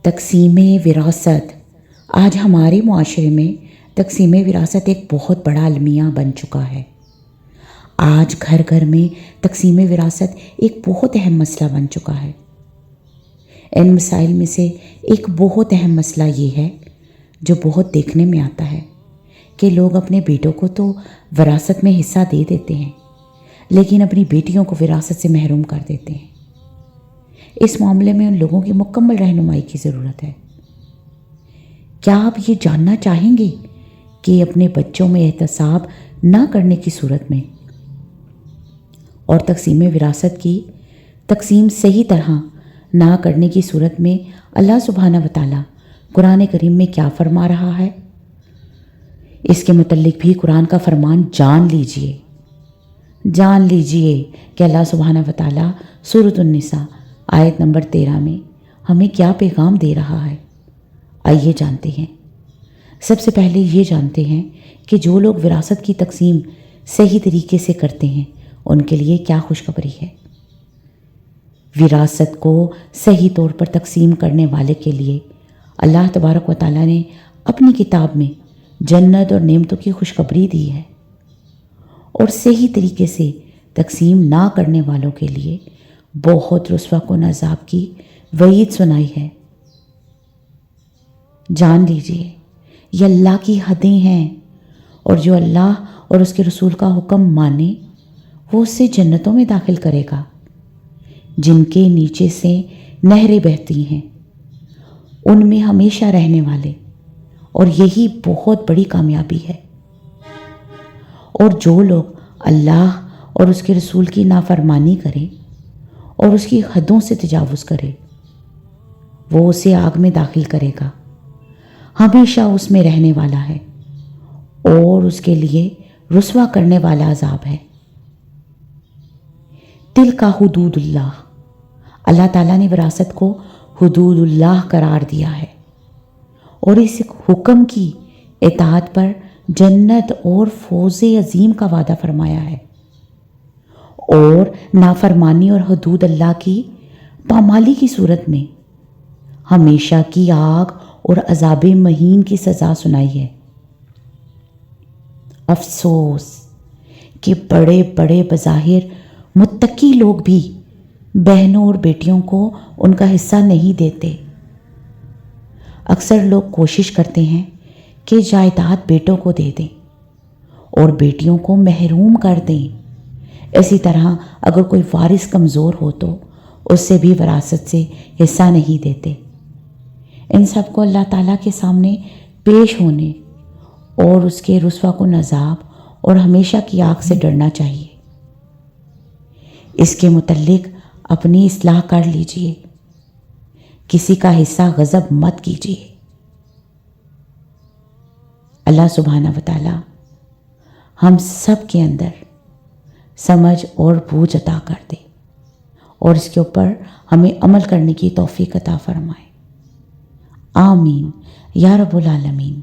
تقسیم وراثت۔ آج ہمارے معاشرے میں تقسیم وراثت ایک بہت بڑا المیہ بن چکا ہے۔ آج گھر گھر میں تقسیم وراثت ایک بہت اہم مسئلہ بن چکا ہے۔ ان مسائل میں سے ایک بہت اہم مسئلہ یہ ہے جو بہت دیکھنے میں آتا ہے کہ لوگ اپنے بیٹوں کو تو وراثت میں حصہ دے دیتے ہیں لیکن اپنی بیٹیوں کو وراثت سے محروم کر دیتے ہیں۔ اس معاملے میں ان لوگوں کی مکمل رہنمائی کی ضرورت ہے۔ کیا آپ یہ جاننا چاہیں گے کہ اپنے بچوں میں احتساب نہ کرنے کی صورت میں اور تقسیم وراثت کی تقسیم صحیح طرح نہ کرنے کی صورت میں اللہ سبحانہ و تعالیٰ قرآن کریم میں کیا فرما رہا ہے؟ اس کے متعلق بھی قرآن کا فرمان جان لیجئے کہ اللہ سبحانہ و تعالیٰ سورۃ النساء آیت نمبر 13 میں ہمیں کیا پیغام دے رہا ہے۔ آئیے جانتے ہیں۔ سب سے پہلے یہ جانتے ہیں کہ جو لوگ وراثت کی تقسیم صحیح طریقے سے کرتے ہیں ان کے لیے کیا خوشخبری ہے۔ وراثت کو صحیح طور پر تقسیم کرنے والے کے لیے اللہ تبارک و تعالیٰ نے اپنی کتاب میں جنت اور نعمتوں کی خوشخبری دی ہے، اور صحیح طریقے سے تقسیم نہ کرنے والوں کے لیے بہت رسوا کن عذاب کی وعید سنائی ہے۔ جان لیجئے یہ اللہ کی حدیں ہیں، اور جو اللہ اور اس کے رسول کا حکم مانے وہ اسے جنتوں میں داخل کرے گا جن کے نیچے سے نہریں بہتی ہیں، ان میں ہمیشہ رہنے والے، اور یہی بہت بڑی کامیابی ہے۔ اور جو لوگ اللہ اور اس کے رسول کی نافرمانی کرے اور اس کی حدوں سے تجاوز کرے وہ اسے آگ میں داخل کرے گا، ہمیشہ اس میں رہنے والا ہے، اور اس کے لیے رسوا کرنے والا عذاب ہے۔ تلک حدود اللہ، اللہ تعالیٰ نے وراثت کو حدود اللہ قرار دیا ہے، اور اس حکم کی اطاعت پر جنت اور فوز عظیم کا وعدہ فرمایا ہے، اور نافرمانی اور حدود اللہ کی پامالی کی صورت میں ہمیشہ کی آگ اور عذاب مہین کی سزا سنائی ہے۔ افسوس کہ بڑے بڑے بظاہر متقی لوگ بھی بہنوں اور بیٹیوں کو ان کا حصہ نہیں دیتے۔ اکثر لوگ کوشش کرتے ہیں کہ جائیداد بیٹوں کو دے دیں اور بیٹیوں کو محروم کر دیں۔ اسی طرح اگر کوئی وارث کمزور ہو تو اس سے بھی وراثت سے حصہ نہیں دیتے۔ ان سب کو اللہ تعالیٰ کے سامنے پیش ہونے اور اس کے رسوا کن عذاب اور ہمیشہ کی آگ سے ڈرنا چاہیے۔ اس کے متعلق اپنی اصلاح کر لیجئے، کسی کا حصہ غصب مت کیجئے۔ اللہ سبحانہ و تعالیٰ ہم سب کے اندر سمجھ اور بوجھ عطا کر دے اور اس کے اوپر ہمیں عمل کرنے کی توفیق عطا فرمائے۔ آمین یا رب العالمین۔